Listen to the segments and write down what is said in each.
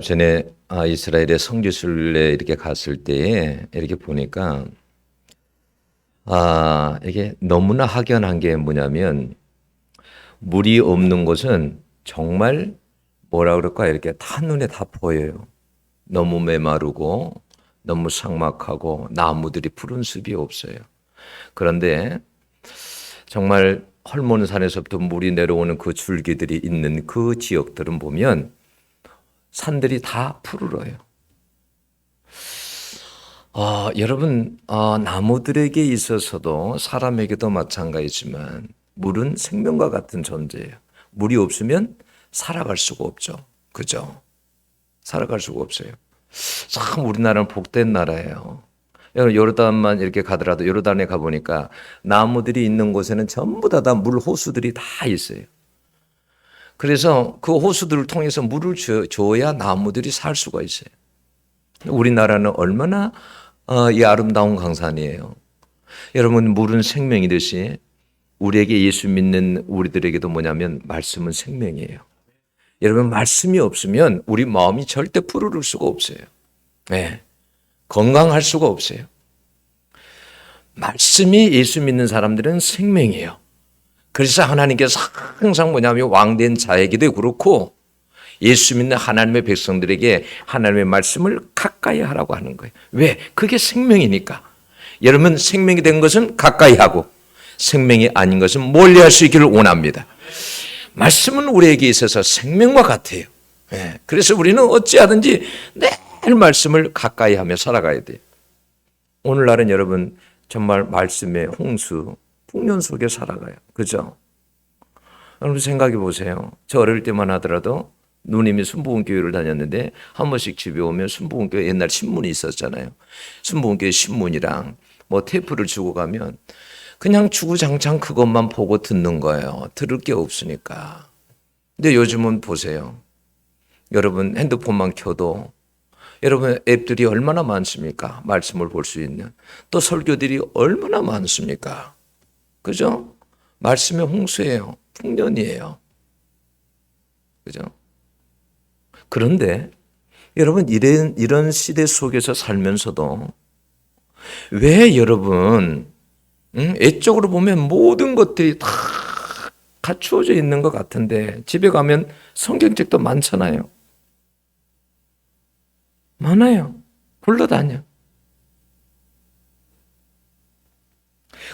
전에 이스라엘의 성지순례 이렇게 갔을 때에 이렇게 보니까 이게 너무나 확연한 게 뭐냐면 물이 없는 곳은 정말 뭐라 그럴까 이렇게 다 눈에 다 보여요. 너무 메마르고 너무 삭막하고 나무들이 푸른 숲이 없어요. 그런데 정말 헐몬산에서부터 물이 내려오는 그 줄기들이 있는 그 지역들은 보면 산들이 다 푸르러요. 여러분, 나무들에게 있어서도 사람에게도 마찬가지지만 물은 생명과 같은 존재예요. 물이 없으면 살아갈 수가 없죠. 그죠? 살아갈 수가 없어요. 참 우리나라는 복된 나라예요. 여러분, 요르단만 이렇게 가더라도 요르단에 가보니까 나무들이 있는 곳에는 전부 다 물 호수들이 다 있어요. 그래서 그 호수들을 통해서 물을 줘야 나무들이 살 수가 있어요. 우리나라는 얼마나 이 아름다운 강산이에요. 여러분, 물은 생명이듯이 우리에게 예수 믿는 우리들에게도 뭐냐면 말씀은 생명이에요. 여러분, 말씀이 없으면 우리 마음이 절대 푸르를 수가 없어요. 네. 건강할 수가 없어요. 말씀이 예수 믿는 사람들은 생명이에요. 그래서 하나님께서 항상 뭐냐면 왕된 자에게도 그렇고 예수 믿는 하나님의 백성들에게 하나님의 말씀을 가까이 하라고 하는 거예요. 왜? 그게 생명이니까. 여러분, 생명이 된 것은 가까이 하고 생명이 아닌 것은 멀리 할 수 있기를 원합니다. 말씀은 우리에게 있어서 생명과 같아요. 그래서 우리는 어찌하든지 늘 말씀을 가까이 하며 살아가야 돼요. 오늘날은 여러분 정말 말씀의 홍수, 풍년 속에 살아가요. 그죠? 여러분 생각해 보세요. 저 어릴 때만 하더라도 누님이 순복음교회를 다녔는데 한 번씩 집에 오면 순복음교회 옛날 신문이 있었잖아요. 순복음교회 신문이랑 뭐 테이프를 주고 가면 그냥 주구장창 그것만 보고 듣는 거예요. 들을 게 없으니까. 근데 요즘은 보세요. 여러분 핸드폰만 켜도 여러분 앱들이 얼마나 많습니까? 말씀을 볼 수 있는. 또 설교들이 얼마나 많습니까? 그죠? 말씀의 홍수예요. 풍년이에요. 그죠? 그런데 여러분 이런 시대 속에서 살면서도 왜 여러분 애적으로 보면 모든 것들이 다 갖추어져 있는 것 같은데 집에 가면 성경책도 많잖아요. 많아요. 굴러다녀.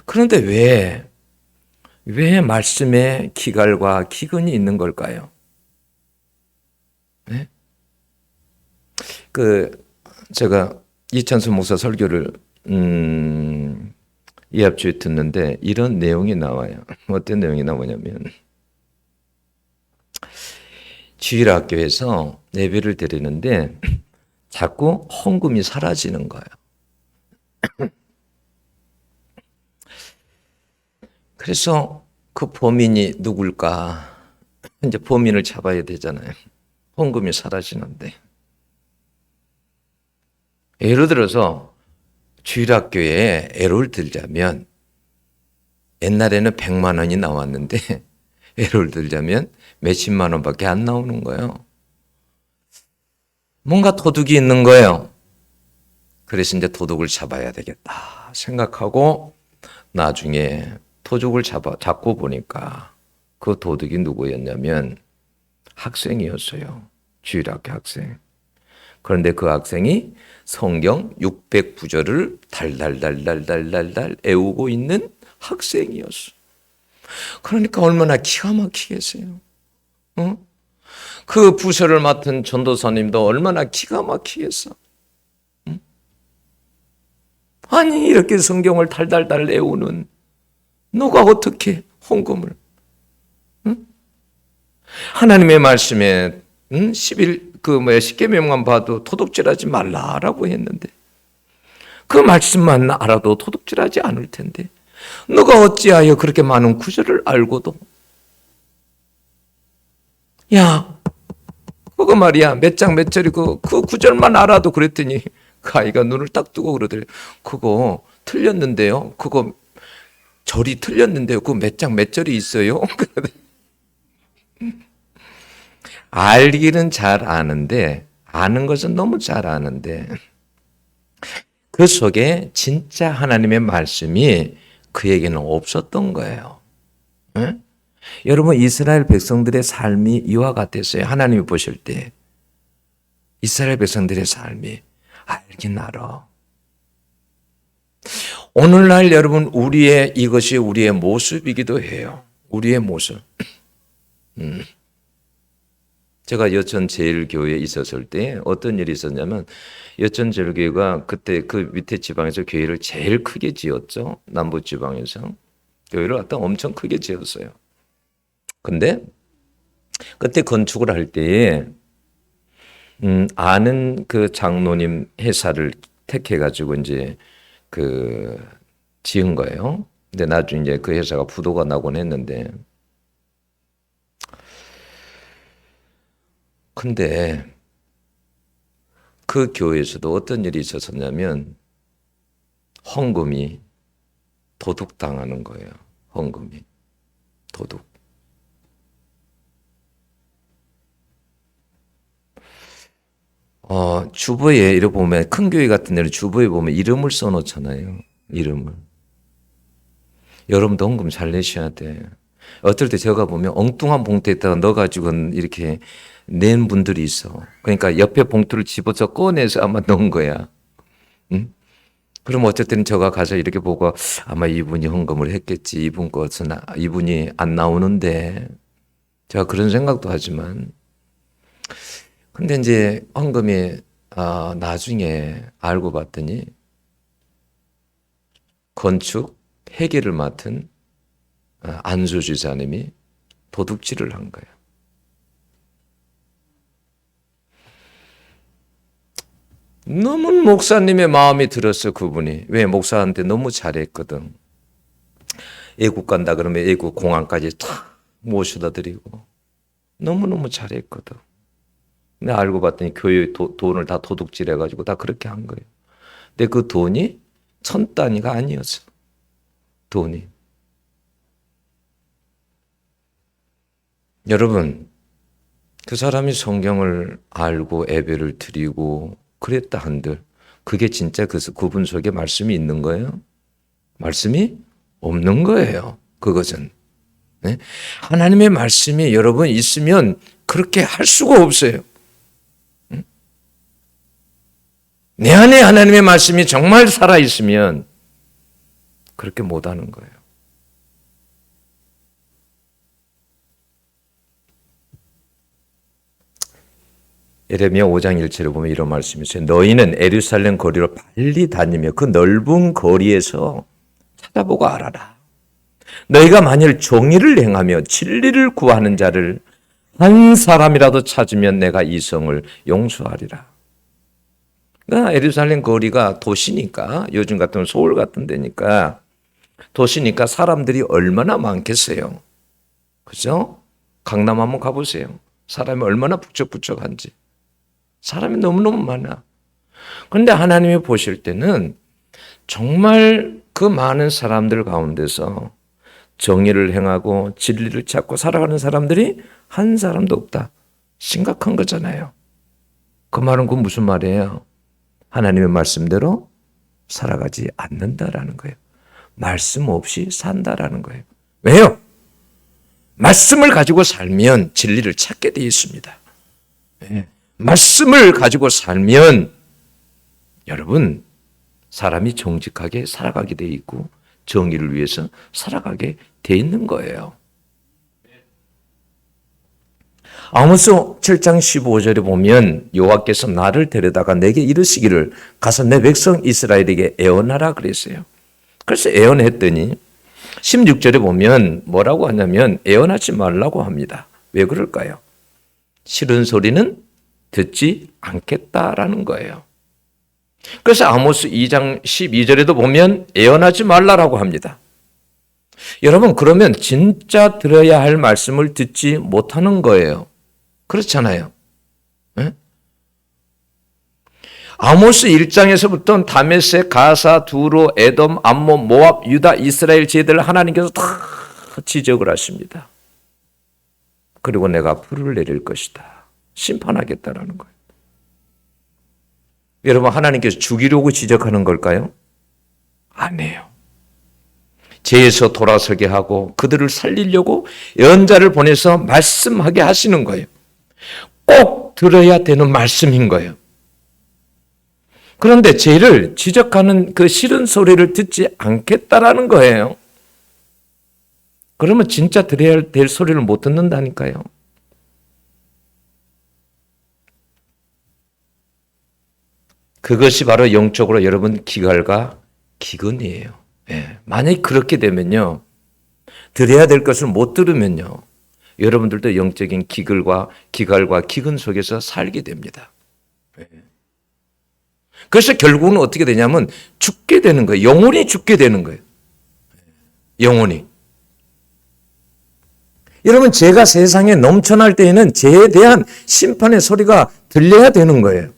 그런데 왜 말씀에 기갈과 기근이 있는 걸까요? 네? 제가 이찬수 목사 설교를 이합주에 듣는데 이런 내용이 나와요. 어떤 내용이 나오냐면 주일학교에서 예배를 드리는데 자꾸 헌금이 사라지는 거예요. 그래서 그 범인이 누굴까? 이제 범인을 잡아야 되잖아요. 헌금이 사라지는데. 예를 들어서 주일학교에 예를 들자면 옛날에는 100만 원이 나왔는데 예를 들자면 몇십만 원밖에 안 나오는 거예요. 뭔가 도둑이 있는 거예요. 그래서 이제 도둑을 잡아야 되겠다 생각하고 나중에 도둑을 잡고 보니까 그 도둑이 누구였냐면 학생이었어요. 주일학교 학생. 그런데 그 학생이 성경 600구절을 달달달달달달달 외우고 있는 학생이었어. 그러니까 얼마나 기가 막히겠어요. 그 부서를 맡은 전도사님도 얼마나 기가 막히겠어. 아니 이렇게 성경을 달달달 외우는 너가 어떻게 헌금을 하나님의 말씀에 10계명만 봐도 도둑질하지 말라라고 했는데 그 말씀만 알아도 도둑질하지 않을 텐데 너가 어찌하여 그렇게 많은 구절을 알고도 야 그거 말이야 몇 장 몇 절이 그 구절만 알아도 그랬더니 그 아이가 눈을 딱 뜨고 그러더래요. 그거 틀렸는데요. 그거 절이 틀렸는데요. 그거 몇 장 몇 절이 있어요. 알기는 잘 아는데 아는 것은 너무 잘 아는데 그 속에 진짜 하나님의 말씀이 그에게는 없었던 거예요. 예? 여러분 이스라엘 백성들의 삶이 이와 같았어요. 하나님이 보실 때 이스라엘 백성들의 삶이 알긴 알아. 오늘날 여러분 이것이 우리의 모습이기도 해요. 우리의 모습. 제가 여천 제일교회에 있었을 때 어떤 일이 있었냐면 여천 제일교회가 그때 그 밑에 지방에서 교회를 제일 크게 지었죠. 남부 지방에서. 교회를 갖다 엄청 크게 지었어요. 근데 그때 건축을 할 때에 아는 그 장로님 회사를 택해가지고 이제 그 지은 거예요. 근데 나중에 이제 그 회사가 부도가 나곤 했는데, 근데 그 교회에서도 어떤 일이 있었었냐면 헌금이 도둑당하는 거예요. 헌금이 도둑. 주보에 이렇게 보면 큰 교회 같은 데는 주보에 보면 이름을 써놓잖아요. 이름을. 여러분도 헌금 잘 내셔야 돼. 어떨 때 제가 보면 엉뚱한 봉투에다가 넣어가지고 이렇게 낸 분들이 있어. 그러니까 옆에 봉투를 집어서 꺼내서 아마 넣은 거야. 응? 그럼 어쨌든 제가 가서 이렇게 보고 아마 이분이 헌금을 했겠지. 이분 것은 이분이 안 나오는데 제가 그런 생각도 하지만 근데 이제 헌금이 나중에 알고 봤더니 건축 회계를 맡은 안수 지사님이 도둑질을 한 거예요. 너무 목사님의 마음이 들었어. 그분이. 왜? 목사한테 너무 잘했거든. 애국 간다 그러면 애국 공항까지 탁 모셔다 드리고 너무너무 잘했거든. 근데 알고 봤더니 교회 돈을 다 도둑질해가지고 다 그렇게 한 거예요. 근데 그 돈이 1,000단위가 아니었어. 돈이. 여러분, 그 사람이 성경을 알고 예배를 드리고 그랬다 한들 그게 진짜 그분 속에 말씀이 있는 거예요? 말씀이 없는 거예요. 그것은. 네? 하나님의 말씀이 여러분 있으면 그렇게 할 수가 없어요. 내 안에 하나님의 말씀이 정말 살아있으면 그렇게 못하는 거예요. 예레미야 5장 1절에 보면 이런 말씀이 있어요. 너희는 예루살렘 거리로 빨리 다니며 그 넓은 거리에서 찾아보고 알아라. 너희가 만일 정의를 행하며 진리를 구하는 자를 한 사람이라도 찾으면 내가 이 성을 용서하리라. 그러니까 예루살렘 거리가 도시니까 요즘 같으면 서울 같은 데니까 도시니까 사람들이 얼마나 많겠어요. 그죠? 강남 한번 가보세요. 사람이 얼마나 북적북적한지. 사람이 너무너무 많아. 그런데 하나님이 보실 때는 정말 그 많은 사람들 가운데서 정의를 행하고 진리를 찾고 살아가는 사람들이 한 사람도 없다. 심각한 거잖아요. 그 말은 그 무슨 말이에요? 하나님의 말씀대로 살아가지 않는다라는 거예요. 말씀 없이 산다라는 거예요. 왜요? 말씀을 가지고 살면 진리를 찾게 되어 있습니다. 네. 말씀을 가지고 살면 여러분 사람이 정직하게 살아가게 되어 있고 정의를 위해서 살아가게 되어 있는 거예요. 아모스 7장 15절에 보면 여호와께서 나를 데려다가 내게 이르시기를 가서 내 백성 이스라엘에게 애원하라 그랬어요. 그래서 애원했더니 16절에 보면 뭐라고 하냐면 애원하지 말라고 합니다. 왜 그럴까요? 싫은 소리는 듣지 않겠다라는 거예요. 그래서 아모스 2장 12절에도 보면 애원하지 말라라고 합니다. 여러분 그러면 진짜 들어야 할 말씀을 듣지 못하는 거예요. 그렇잖아요. 네? 아모스 1장에서부터 다메섹, 가사, 두로, 에돔, 암몬, 모압, 유다, 이스라엘 지혜들을 하나님께서 다 지적을 하십니다. 그리고 내가 불을 내릴 것이다. 심판하겠다라는 거예요. 여러분, 하나님께서 죽이려고 지적하는 걸까요? 아니에요. 죄에서 돌아서게 하고 그들을 살리려고 연자를 보내서 말씀하게 하시는 거예요. 꼭 들어야 되는 말씀인 거예요. 그런데 죄를 지적하는 그 싫은 소리를 듣지 않겠다라는 거예요. 그러면 진짜 들어야 될 소리를 못 듣는다니까요. 그것이 바로 영적으로 여러분 기갈과 기근이에요. 예. 만약에 그렇게 되면요, 들어야 될 것을 못 들으면요, 여러분들도 영적인 기갈과 기근 속에서 살게 됩니다. 예. 그래서 결국은 어떻게 되냐면 죽게 되는 거예요. 영혼이 죽게 되는 거예요. 영혼이. 여러분, 죄가 세상에 넘쳐날 때에는 죄에 대한 심판의 소리가 들려야 되는 거예요.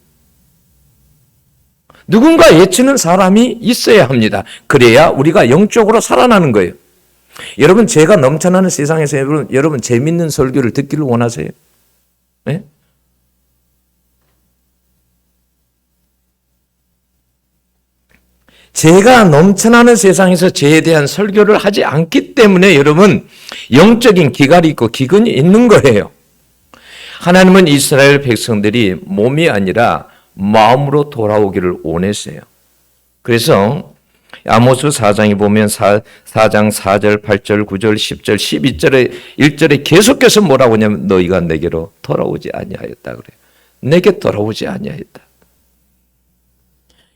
누군가 예치는 사람이 있어야 합니다. 그래야 우리가 영적으로 살아나는 거예요. 여러분, 죄가 넘쳐나는 세상에서 여러분 재밌는 설교를 듣기를 원하세요? 네? 죄가 넘쳐나는 세상에서 죄에 대한 설교를 하지 않기 때문에 여러분, 영적인 기갈이 있고 기근이 있는 거예요. 하나님은 이스라엘 백성들이 몸이 아니라 마음으로 돌아오기를 원했어요. 그래서 아모스 4장에 보면 4장 4절, 8절, 9절, 10절, 12절에 1절에 계속해서 뭐라고 하냐면 너희가 내게로 돌아오지 아니하였다 그래요. 내게 돌아오지 아니하였다.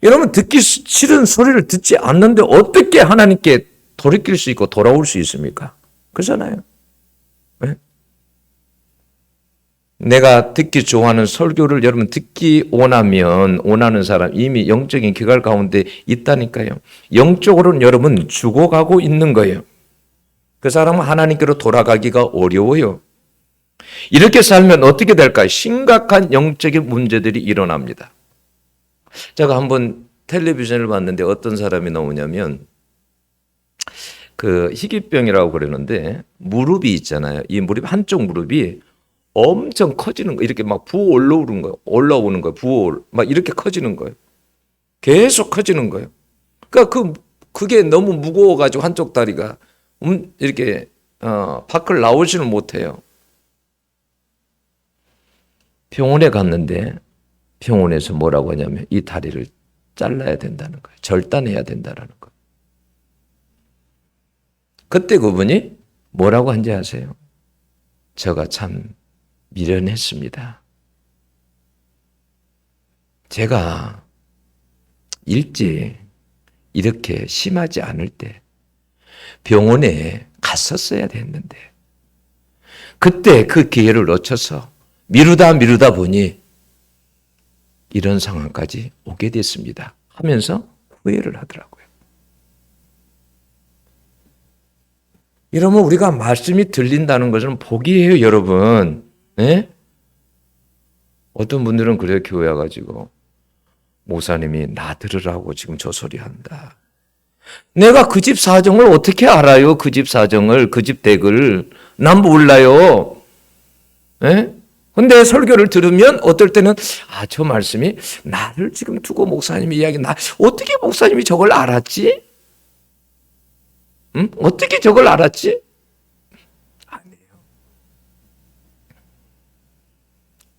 여러분, 듣기 싫은 소리를 듣지 않는데 어떻게 하나님께 돌이킬 수 있고 돌아올 수 있습니까? 그렇잖아요. 네? 내가 듣기 좋아하는 설교를 여러분 듣기 원하는 사람 이미 영적인 기갈 가운데 있다니까요. 영적으로는 여러분 죽어가고 있는 거예요. 그 사람은 하나님께로 돌아가기가 어려워요. 이렇게 살면 어떻게 될까요? 심각한 영적인 문제들이 일어납니다. 제가 한번 텔레비전을 봤는데 어떤 사람이 나오냐면 그 희귀병이라고 그러는데 무릎이 있잖아요. 이 무릎 한쪽 무릎이 엄청 커지는 거, 이렇게 막 부어 올라오는 거예요. 막 이렇게 커지는 거예요. 계속 커지는 거예요. 그러니까 그게 너무 무거워가지고 한쪽 다리가 이렇게 밖을 나오지는 못해요. 병원에 갔는데 병원에서 뭐라고 하냐면 이 다리를 잘라야 된다는 거예요. 절단해야 된다는 거예요. 그때 그분이 뭐라고 한지 아세요? 제가 참 미련했습니다. 제가 일찍 이렇게 심하지 않을 때 병원에 갔었어야 됐는데 그때 그 기회를 놓쳐서 미루다 보니 이런 상황까지 오게 됐습니다 하면서 후회를 하더라고요. 이러면 우리가 말씀이 들린다는 것은 복이에요, 여러분. 네? 어떤 분들은 그래요, 교회 와가지고 목사님이 나 들으라고 지금 저 소리 한다. 내가 그 집 사정을 어떻게 알아요? 그 집 사정을, 그 집 댁을 난 몰라요. 네? 근데 설교를 들으면 어떨 때는 저 말씀이 나를 지금 두고 목사님이 나 어떻게 목사님이 저걸 알았지? 응? 어떻게 저걸 알았지? 아니에요.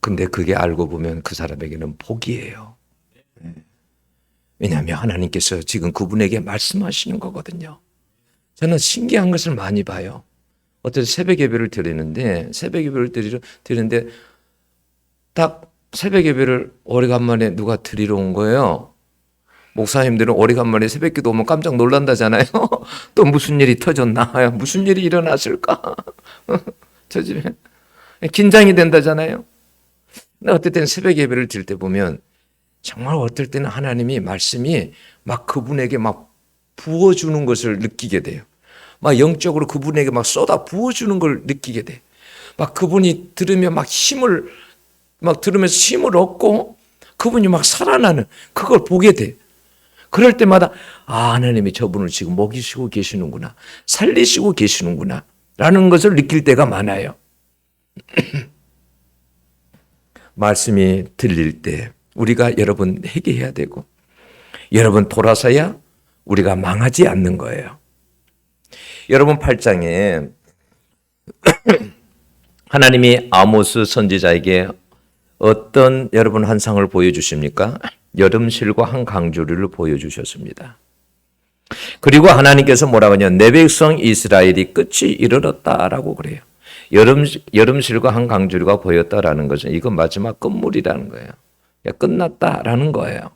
근데 그게 알고 보면 그 사람에게는 복이에요. 왜냐하면 하나님께서 지금 그분에게 말씀하시는 거거든요. 저는 신기한 것을 많이 봐요. 어떤 새벽 예배를 드리는데 딱 새벽 예배를 오래간만에 누가 드리러 온 거예요. 목사님들은 오래간만에 새벽 기도 오면 깜짝 놀란다잖아요. 또 무슨 일이 터졌나? 무슨 일이 일어났을까? 저 집에 긴장이 된다잖아요. 근데 어떨 때는 새벽 예배를 드릴 때 보면 정말 어떨 때는 하나님이 말씀이 막 그분에게 막 부어주는 것을 느끼게 돼요. 막 영적으로 그분에게 막 쏟아 부어주는 걸 느끼게 돼. 막 그분이 들으면 들으면서 힘을 얻고 그분이 막 살아나는 그걸 보게 돼. 그럴 때마다 하나님이 저분을 지금 먹이시고 계시는구나. 살리시고 계시는구나. 라는 것을 느낄 때가 많아요. 말씀이 들릴 때 우리가 여러분 회개해야 되고 여러분 돌아서야 우리가 망하지 않는 거예요. 여러분 8장에 하나님이 아모스 선지자에게 어떤 여러분 환상을 보여주십니까? 여름실과 한 강주리를 보여주셨습니다. 그리고 하나님께서 뭐라고 하냐? 내 백성 이스라엘이 끝이 이르렀다라고 그래요. 여름실과 한 강주리가 보였다라는 것은 이건 마지막 끝물이라는 거예요. 끝났다라는 거예요.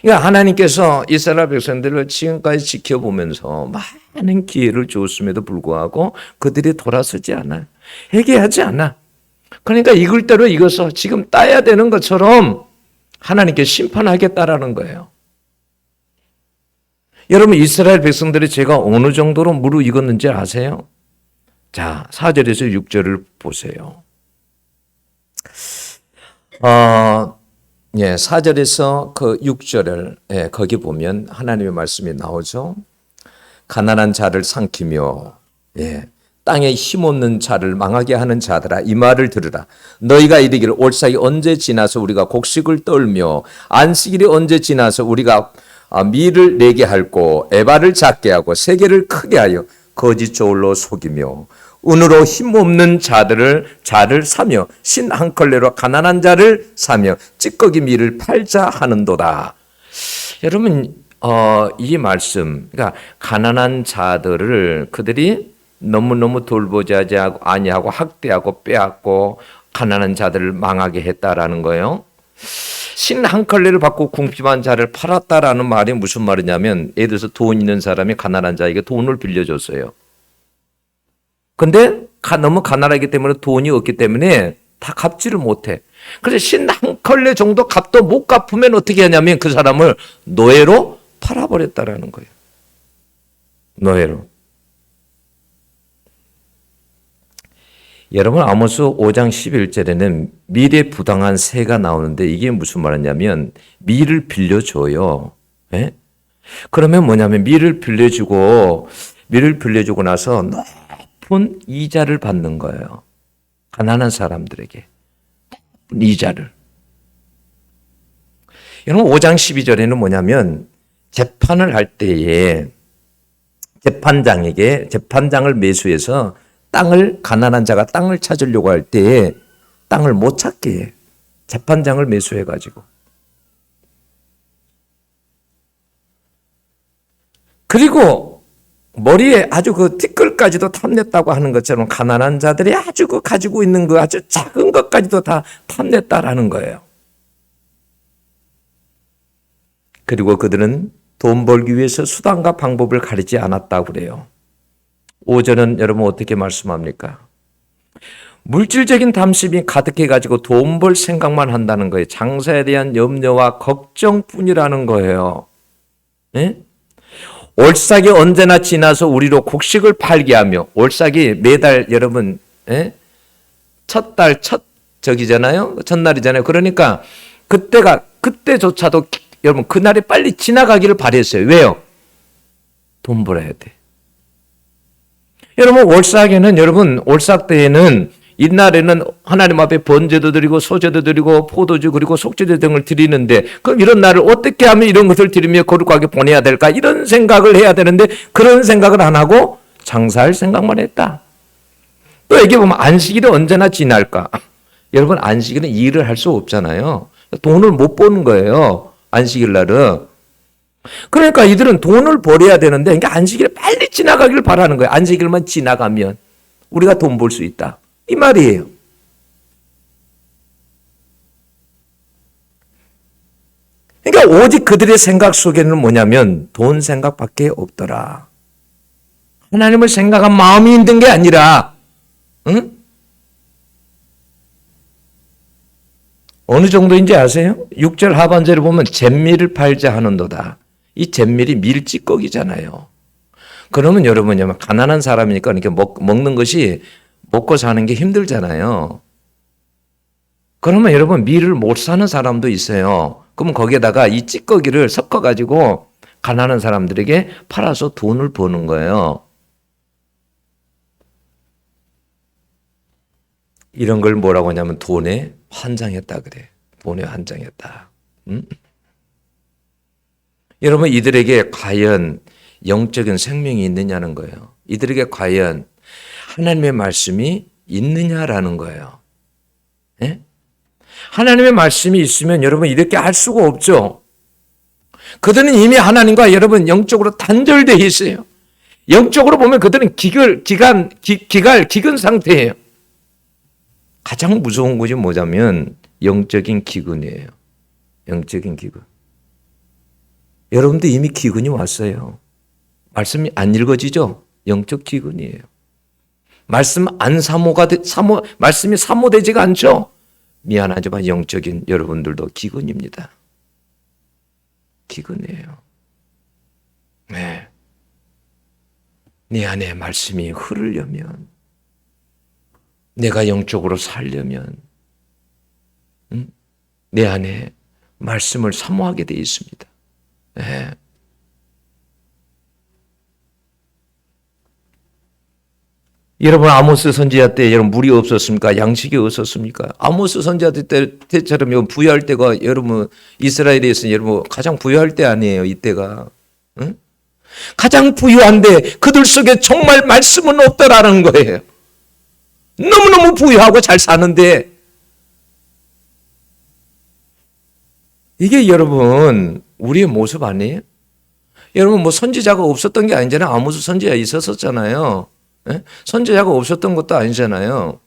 그러니까 하나님께서 이스라엘 백성들을 지금까지 지켜보면서 많은 기회를 주었음에도 불구하고 그들이 돌아서지 않아요. 회개하지 않아. 그러니까 익을 대로 익어서 지금 따야 되는 것처럼 하나님께 심판하겠다라는 거예요. 여러분 이스라엘 백성들이 제가 어느 정도로 무르익었는지 아세요? 자, 4절에서 6절을 보세요. 4절에서 그 6절을 거기 보면 하나님의 말씀이 나오죠. 가난한 자를 삼키며 땅에 힘없는 자를 망하게 하는 자들아 이 말을 들으라. 너희가 이르기를 올삭이 언제 지나서 우리가 곡식을 떨며 안식일이 언제 지나서 우리가 밀을 내게 할고 에바를 작게 하고 세계를 크게 하여 거짓 저울로 속이며 은으로 힘없는 자를 사며 신 한 컬레로 가난한 자를 사며 찌꺼기 밀을 팔자 하는도다. 여러분 이 말씀 그러니까 가난한 자들을 그들이 너무너무 돌보지 아니하고 학대하고 빼앗고 가난한 자들을 망하게 했다라는 거예요. 신 한 컬레를 받고 궁핍한 자를 팔았다라는 말이 무슨 말이냐면 예를 들어서 돈 있는 사람이 가난한 자에게 돈을 빌려줬어요. 근데 너무 가난하기 때문에 돈이 없기 때문에 다 갚지를 못해. 그래서 신 한 컬레 정도 값도 못 갚으면 어떻게 하냐면 그 사람을 노예로 팔아버렸다라는 거예요. 노예로. 여러분 아모스 5장 11절에는 밀에 부당한 세가 나오는데 이게 무슨 말이냐면 밀을 빌려줘요. 그러면 뭐냐면 밀을 빌려주고 나서 높은 이자를 받는 거예요. 가난한 사람들에게 높은 이자를. 여러분 5장 12절에는 뭐냐면 재판을 할 때에 재판장을 매수해서 가난한 자가 땅을 찾으려고 할 때에 땅을 못 찾게 해. 재판장을 매수해가지고. 그리고 머리에 아주 그 티끌까지도 탐냈다고 하는 것처럼 가난한 자들이 아주 그 가지고 있는 그 아주 작은 것까지도 다 탐냈다라는 거예요. 그리고 그들은 돈 벌기 위해서 수단과 방법을 가리지 않았다고 그래요. 5절은 여러분 어떻게 말씀합니까? 물질적인 탐심이 가득해가지고 돈 벌 생각만 한다는 거예요. 장사에 대한 염려와 걱정뿐이라는 거예요. 올싹이 언제나 지나서 우리로 곡식을 팔게 하며 올싹이 매달 여러분 첫날 첫날이잖아요. 그러니까 그때조차도 여러분 그날이 빨리 지나가기를 바랬어요. 왜요? 돈 벌어야 돼. 여러분 올싹 때에는 이날에는 하나님 앞에 번제도 드리고 소제도 드리고 포도주 그리고 속죄제 등을 드리는데 그럼 이런 날을 어떻게 하면 이런 것을 드리며 거룩하게 보내야 될까 이런 생각을 해야 되는데 그런 생각을 안 하고 장사할 생각만 했다. 또 여기 보면 안식일이 언제나 지날까? 여러분 안식일은 일을 할 수 없잖아요. 돈을 못 버는 거예요. 안식일 날은. 그러니까 이들은 돈을 벌어야 되는데 그러니까 안식일이 빨리 지나가길 바라는 거예요. 안식일만 지나가면 우리가 돈 벌 수 있다. 이 말이에요. 그러니까 오직 그들의 생각 속에는 뭐냐면 돈 생각밖에 없더라. 하나님을 생각한 마음이 있는 게 아니라 어느 정도인지 아세요? 6절 하반절을 보면 잿밀을 팔자 하는도다. 이 잿밀이 밀찌꺼기잖아요. 그러면 여러분 가난한 사람이니까 이렇게 먹는 것이 먹고 사는 게 힘들잖아요. 그러면 여러분 밀을 못 사는 사람도 있어요. 그럼 거기에다가 이 찌꺼기를 섞어가지고 가난한 사람들에게 팔아서 돈을 버는 거예요. 이런 걸 뭐라고 하냐면 돈에 환장했다 그래. 본의 한 장에 딱. 여러분, 이들에게 과연 영적인 생명이 있느냐는 거예요. 이들에게 과연 하나님의 말씀이 있느냐라는 거예요. 예? 하나님의 말씀이 있으면 여러분 이렇게 할 수가 없죠. 그들은 이미 하나님과 여러분 영적으로 단절되어 있어요. 영적으로 보면 그들은 기근 상태예요. 가장 무서운 것이 뭐냐면 영적인 기근이에요. 영적인 기근. 여러분도 이미 기근이 왔어요. 말씀이 안 읽어지죠? 영적 기근이에요. 말씀이 사모되지가 않죠? 미안하지만 영적인 여러분들도 기근입니다. 기근이에요. 네. 내 안에 말씀이 흐르려면, 내가 영적으로 살려면, 내 안에 말씀을 사모하게 되어 있습니다. 네. 여러분, 아모스 선지자 때 여러분 물이 없었습니까? 양식이 없었습니까? 아모스 선지자 때처럼 부유할 때가 여러분 이스라엘에서 여러분 가장 부유할 때 아니에요. 이때가. 응? 가장 부유한데 그들 속에 정말 말씀은 없더라는 거예요. 너무너무 부유하고 잘 사는데 이게 여러분 우리의 모습 아니에요? 여러분 뭐 선지자가 없었던 게 아니잖아요. 아모스 선지자 있었잖아요. 예? 선지자가 없었던 것도 아니잖아요.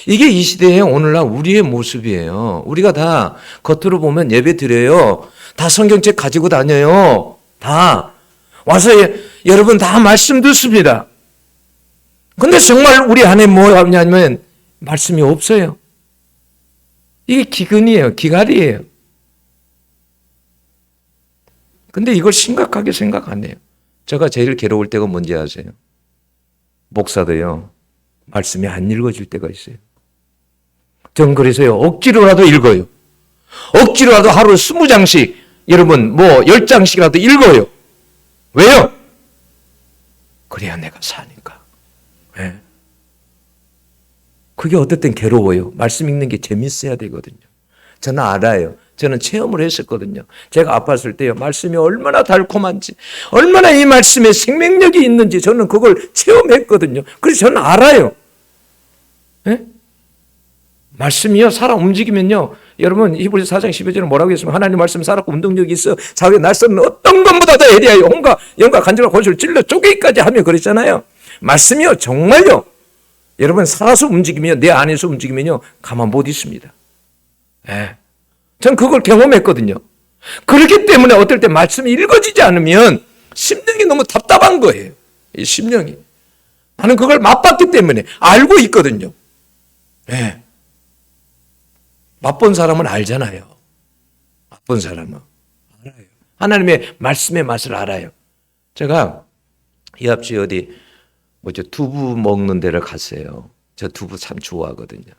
이게 이 시대의 오늘날 우리의 모습이에요. 우리가 다 겉으로 보면 예배 드려요. 다 성경책 가지고 다녀요. 다 와서 여러분 다 말씀 듣습니다. 근데 정말 우리 안에 뭐 하냐면 말씀이 없어요. 이게 기근이에요. 기갈이에요. 근데 이걸 심각하게 생각 안 해요. 제가 제일 괴로울 때가 뭔지 아세요? 목사도요, 말씀이 안 읽어질 때가 있어요. 전 그래서요, 억지로라도 읽어요. 억지로라도 하루 20장씩, 여러분, 10장씩이라도 읽어요. 왜요? 그래야 내가 사니까. 네. 그게 어떨 땐 괴로워요. 말씀 읽는 게 재밌어야 되거든요. 저는 알아요. 저는 체험을 했었거든요. 제가 아팠을 때요, 말씀이 얼마나 달콤한지, 얼마나 이 말씀에 생명력이 있는지 저는 그걸 체험했거든요. 그래서 저는 알아요. 네? 말씀이요, 살아 움직이면요, 여러분, 히브리서 4장 12절에 뭐라고 했습니까? 하나님 말씀 살았고 운동력이 있어 자기 날서는 어떤 것보다 더 예리하여 혼과 영과 간절과 골수를 찔러 쪼개기까지 하며 그랬잖아요. 말씀이요, 정말요, 여러분, 살아서 움직이면, 내 안에서 움직이면요, 가만 못 있습니다. 네. 전 그걸 경험했거든요. 그렇기 때문에 어떨 때 말씀이 읽어지지 않으면 심령이 너무 답답한 거예요. 이 심령이. 나는 그걸 맛봤기 때문에 알고 있거든요. 네. 맛본 사람은 알잖아요. 맛본 사람은 알아요. 하나님의 말씀의 맛을 알아요. 제가 이 앞지 어디 두부 먹는 데를 갔어요. 저 두부 참 좋아하거든요.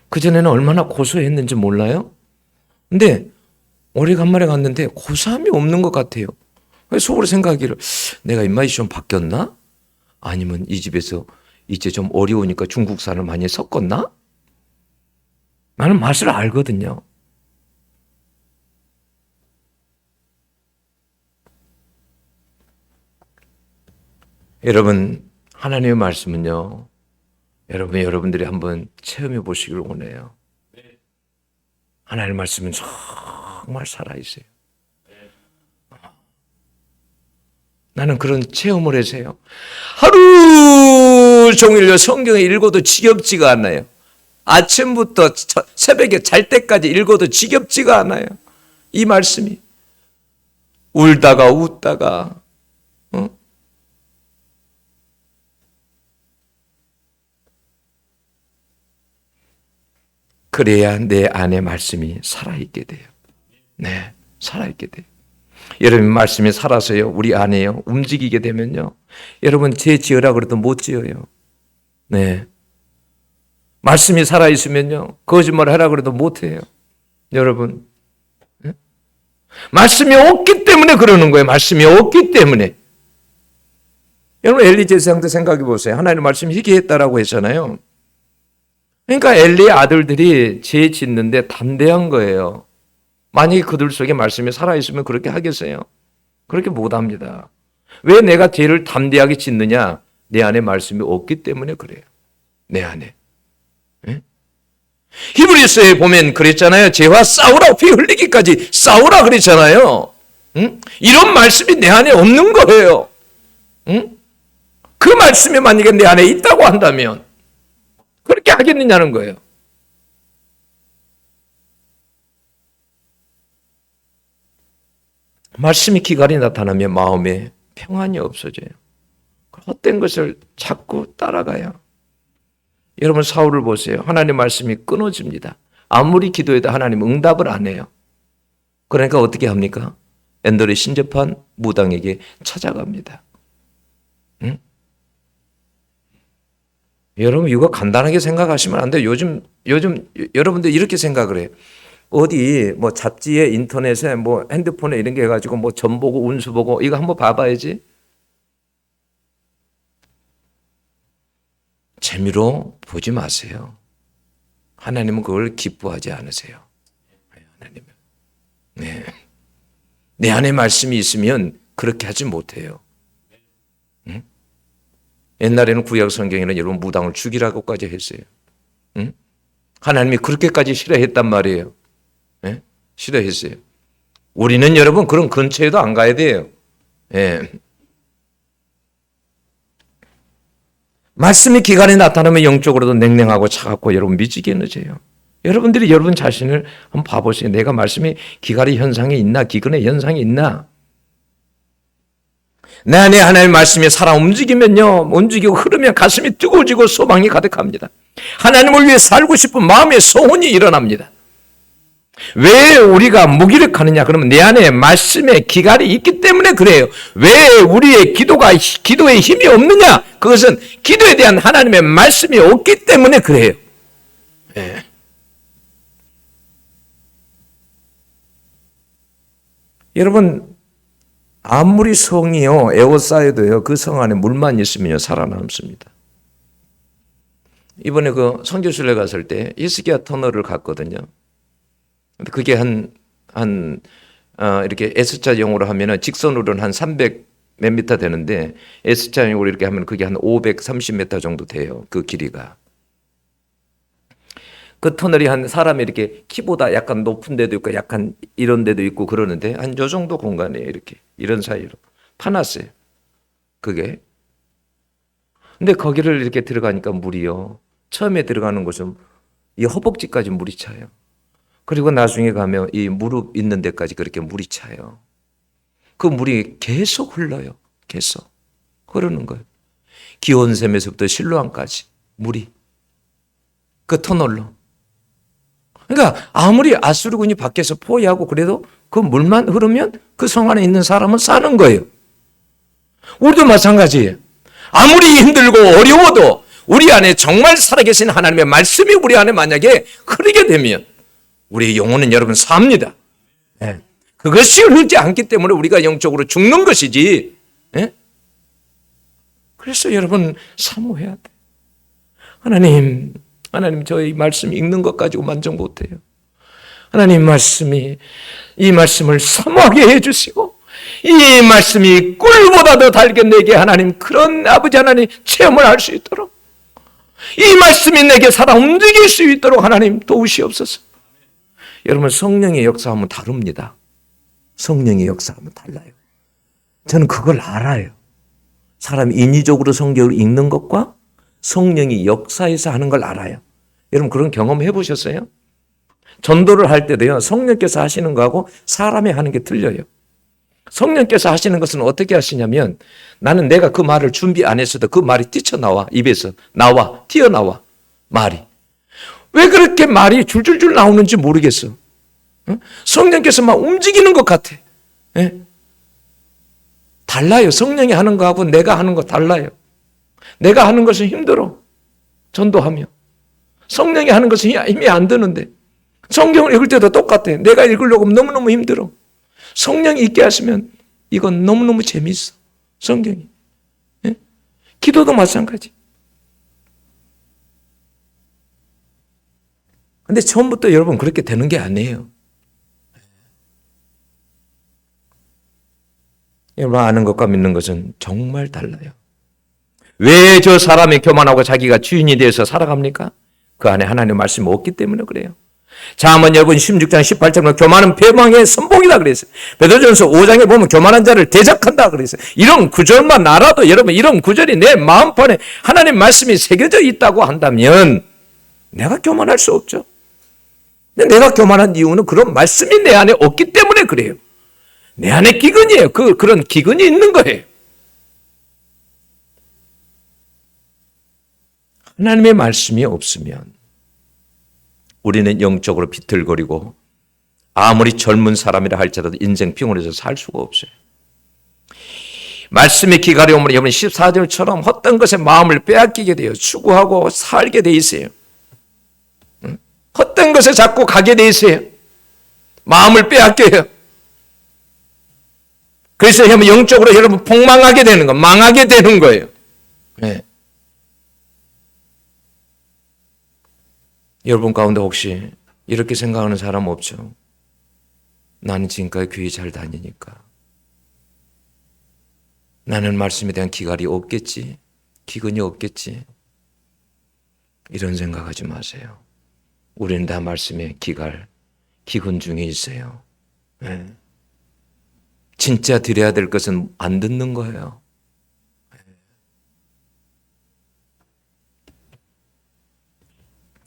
그전에는 얼마나 고소했는지 몰라요? 근데 오래간만에 갔는데 고소함이 없는 것 같아요. 속으로 생각하기를 내가 입맛이 좀 바뀌었나? 아니면 이 집에서 이제 좀 어려우니까 중국산을 많이 섞었나? 나는 맛을 알거든요. 여러분, 하나님의 말씀은요, 여러분들이 한번 체험해 보시길 원해요. 하나님의 말씀은 정말 살아있어요. 나는 그런 체험을 해서요, 하루 종일 성경을 읽어도 지겹지가 않아요. 아침부터 새벽에 잘 때까지 읽어도 지겹지가 않아요. 이 말씀이. 울다가 웃다가 그래야 내 안에 말씀이 살아있게 돼요. 네, 살아있게 돼요. 여러분 말씀이 살아서요, 우리 안에요, 움직이게 되면요, 여러분 죄 지으라 그래도 못 지어요. 네, 말씀이 살아있으면요, 거짓말 하라 그래도 못 해요. 여러분, 네? 말씀이 없기 때문에 그러는 거예요. 말씀이 없기 때문에. 여러분 엘리 제사장도 생각해 보세요. 하나님 말씀이 희귀했다라고 했잖아요. 그러니까 엘리의 아들들이 죄 짓는데 담대한 거예요. 만약에 그들 속에 말씀이 살아있으면 그렇게 하겠어요? 그렇게 못합니다. 왜 내가 죄를 담대하게 짓느냐? 내 안에 말씀이 없기 때문에 그래요. 내 안에. 예? 히브리서에 보면 그랬잖아요. 죄와 싸우라, 피 흘리기까지 싸우라 그랬잖아요. 응? 이런 말씀이 내 안에 없는 거예요. 응? 그 말씀이 만약에 내 안에 있다고 한다면 그렇게 하겠느냐는 거예요. 말씀이 기갈이 나타나면 마음에 평안이 없어져요. 헛된 것을 자꾸 따라가요. 여러분 사울을 보세요. 하나님 말씀이 끊어집니다. 아무리 기도해도 하나님 응답을 안 해요. 그러니까 어떻게 합니까? 엔돌이 신접한 무당에게 찾아갑니다. 응? 여러분 이거 간단하게 생각하시면 안 돼요. 요즘 여러분들 이렇게 생각을 해요. 어디 뭐 잡지에 인터넷에 뭐 핸드폰에 이런 게 해가지고 뭐 점 보고 운수 보고 이거 한번 봐봐야지. 재미로 보지 마세요. 하나님은 그걸 기뻐하지 않으세요. 하나님은. 네. 내 안에 말씀이 있으면 그렇게 하지 못해요. 응? 옛날에는 구약 성경에는 여러분 무당을 죽이라고까지 했어요. 응? 하나님이 그렇게까지 싫어했단 말이에요. 네? 싫어했어요. 우리는 여러분 그런 근처에도 안 가야 돼요. 네. 말씀이 기간에 나타나면 영적으로도 냉랭하고 차갑고 여러분 미치겠느세요. 여러분들이 여러분 자신을 한번 봐보세요. 내가 말씀이 기갈의 현상이 있나 기근의 현상이 있나. 내 안에 하나님의 말씀이 살아 움직이면요. 움직이고 흐르면 가슴이 뜨거워지고 소망이 가득합니다. 하나님을 위해 살고 싶은 마음의 소원이 일어납니다. 왜 우리가 무기력하느냐? 그러면 내 안에 말씀의 기갈이 있기 때문에 그래요. 왜 우리의 기도에 힘이 없느냐? 그것은 기도에 대한 하나님의 말씀이 없기 때문에 그래요. 네. 여러분 아무리 성이요 에워싸여도요 그 성 안에 물만 있으면요 살아남습니다. 이번에 그 성교순례 갔을 때 히스기야 터널을 갔거든요. 그게 이렇게 S자형으로 하면은 직선으로는 한 300 몇 미터 되는데 S자형으로 이렇게 하면 그게 한 530m 정도 돼요. 그 길이가. 그 터널이 한 사람이 이렇게 키보다 약간 높은 데도 있고 약간 이런 데도 있고 그러는데 한 요 정도 공간이에요. 이렇게 이런 사이로 파놨어요. 그게. 근데 거기를 이렇게 들어가니까 물이요. 처음에 들어가는 곳은 이 허벅지까지 물이 차요. 그리고 나중에 가면 이 무릎 있는 데까지 그렇게 물이 차요. 그 물이 계속 흘러요. 계속 흐르는 거예요. 기온샘에서부터 실로암까지 물이 그 터널로. 그러니까 아무리 아수르군이 밖에서 포위하고 그래도 그 물만 흐르면 그 성 안에 있는 사람은 사는 거예요. 우리도 마찬가지예요. 아무리 힘들고 어려워도 우리 안에 정말 살아계신 하나님의 말씀이 우리 안에 만약에 흐르게 되면 우리의 영혼은 여러분 삽니다. 네. 그것이 흐르지 않기 때문에 우리가 영적으로 죽는 것이지. 네? 그래서 여러분 사모해야 돼. 하나님 저희 말씀 읽는 것 가지고 만족 못해요. 하나님 말씀이 이 말씀을 사모하게 해주시고 이 말씀이 꿀보다 더 달게 내게 하나님 그런 아버지 하나님 체험을 할 수 있도록 이 말씀이 내게 살아 움직일 수 있도록 하나님 도우시옵소서. 여러분 성령의 역사하면 다릅니다. 성령의 역사하면 달라요. 저는 그걸 알아요. 사람이 인위적으로 성경을 읽는 것과 성령이 역사에서 하는 걸 알아요. 여러분 그런 경험 해보셨어요? 전도를 할 때도요. 성령께서 하시는 거하고 사람이 하는 게 틀려요. 성령께서 하시는 것은 어떻게 하시냐면 나는 내가 그 말을 준비 안 했어도 그 말이 뛰쳐나와. 입에서 나와. 튀어나와. 말이. 왜 그렇게 말이 줄줄줄 나오는지 모르겠어. 성령께서 막 움직이는 것 같아. 예? 달라요. 성령이 하는 거하고 내가 하는 거 달라요. 내가 하는 것은 힘들어. 전도하며. 성령이 하는 것은 힘이 안 드는데. 성경을 읽을 때도 똑같아. 내가 읽으려고 하면 너무너무 힘들어. 성령이 있게 하시면 이건 너무너무 재미있어. 성경이. 예? 기도도 마찬가지. 근데 처음부터 여러분 그렇게 되는 게 아니에요. 여러분 아는 것과 믿는 것은 정말 달라요. 왜 저 사람이 교만하고 자기가 주인이 되어서 살아갑니까? 그 안에 하나님의 말씀이 없기 때문에 그래요. 잠언 여러분 16장 18절에 교만은 패망의 선봉이다 그랬어요. 베드로전서 5장에 보면 교만한 자를 대적한다 그랬어요. 이런 구절만 알아도 여러분 이런 구절이 내 마음판에 하나님 말씀이 새겨져 있다고 한다면 내가 교만할 수 없죠. 근데 내가 교만한 이유는 그런 말씀이 내 안에 없기 때문에 그래요. 내 안에 기근이에요. 그런 기근이 있는 거예요. 하나님의 말씀이 없으면 우리는 영적으로 비틀거리고 아무리 젊은 사람이라 할지라도 인생 피곤해서 살 수가 없어요. 말씀의 기갈이 오면 여러분 14절처럼 헛된 것에 마음을 빼앗기게 돼요. 추구하고 살게 돼 있어요. 헛된 것에 자꾸 가게 돼 있어요. 마음을 빼앗겨요. 그래서 여러분 영적으로 여러분 폭망하게 되는 거, 망하게 되는 거예요. 네. 여러분 가운데 혹시 이렇게 생각하는 사람 없죠? 나는 지금까지 교회 잘 다니니까 나는 말씀에 대한 기갈이 없겠지, 기근이 없겠지, 이런 생각하지 마세요. 우리는 다 말씀에 기근 중에 있어요. 네. 진짜 드려야 될 것은 안 듣는 거예요.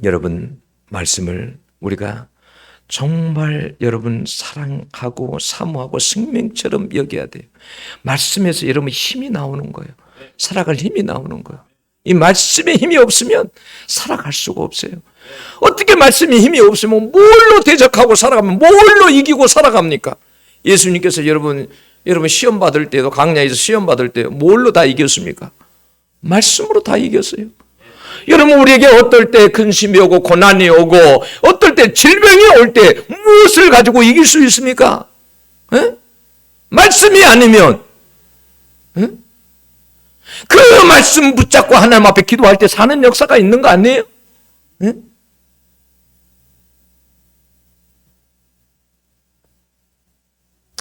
여러분 말씀을 우리가 정말 여러분 사랑하고 사모하고 생명처럼 여겨야 돼요. 말씀에서 여러분 힘이 나오는 거예요. 살아갈 힘이 나오는 거예요. 이 말씀에 힘이 없으면 살아갈 수가 없어요. 어떻게 말씀에 힘이 없으면 뭘로 대적하고 살아가면 뭘로 이기고 살아갑니까? 예수님께서 여러분 시험 받을 때도 강야에서 시험 받을 때 뭘로 다 이겼습니까? 말씀으로 다 이겼어요. 여러분 우리에게 어떨 때 근심이 오고 고난이 오고 어떨 때 질병이 올 때 무엇을 가지고 이길 수 있습니까? 에? 말씀이 아니면 에? 그 말씀 붙잡고 하나님 앞에 기도할 때 사는 역사가 있는 거 아니에요? 에?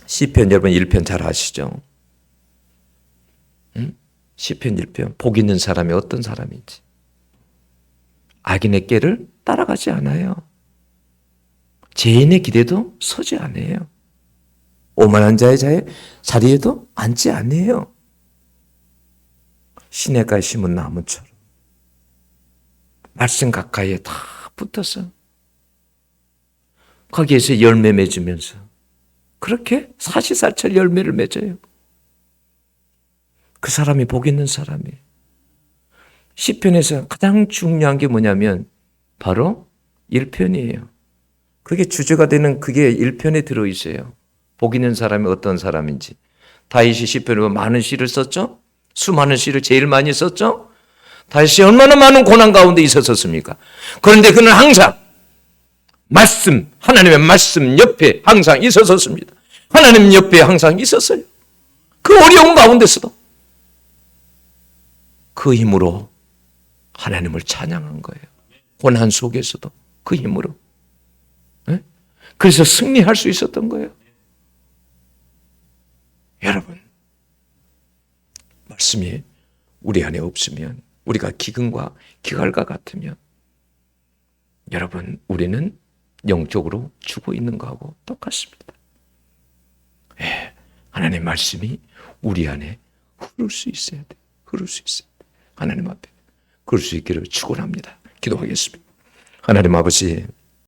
시편 여러분 1편 잘 아시죠? 시편 1편 복 있는 사람이 어떤 사람인지 악인의 꾀를 따라가지 않아요. 죄인의 기대도 서지 않아요. 오만한 자의 자리에도 앉지 않아요. 시냇가에 심은 나무처럼 말씀 가까이에 다 붙어서 거기에서 열매 맺으면서 그렇게 사시사철 열매를 맺어요. 그 사람이 복 있는 사람이에요. 시편에서 가장 중요한 게 뭐냐면 바로 1편이에요. 그게 주제가 되는 그게 1편에 들어있어요. 복 있는 사람이 어떤 사람인지. 다윗이 시편에 많은 시를 썼죠? 수많은 시를 제일 많이 썼죠? 다윗이 얼마나 많은 고난 가운데 있었습니까? 그런데 그는 항상 말씀, 하나님의 말씀 옆에 항상 있었습니다. 하나님 옆에 항상 있었어요. 그 어려운 가운데서도 그 힘으로 하나님을 찬양한 거예요. 고난 속에서도 그 힘으로. 네? 그래서 승리할 수 있었던 거예요. 여러분, 말씀이 우리 안에 없으면 우리가 기근과 기갈과 같으면 여러분 우리는 영적으로 죽어 있는 거하고 똑같습니다. 예, 하나님의 말씀이 우리 안에 흐를 수 있어야 돼. 흐를 수 있어야 돼. 하나님 앞에 그럴 수 있기를 축원합니다. 기도하겠습니다. 하나님 아버지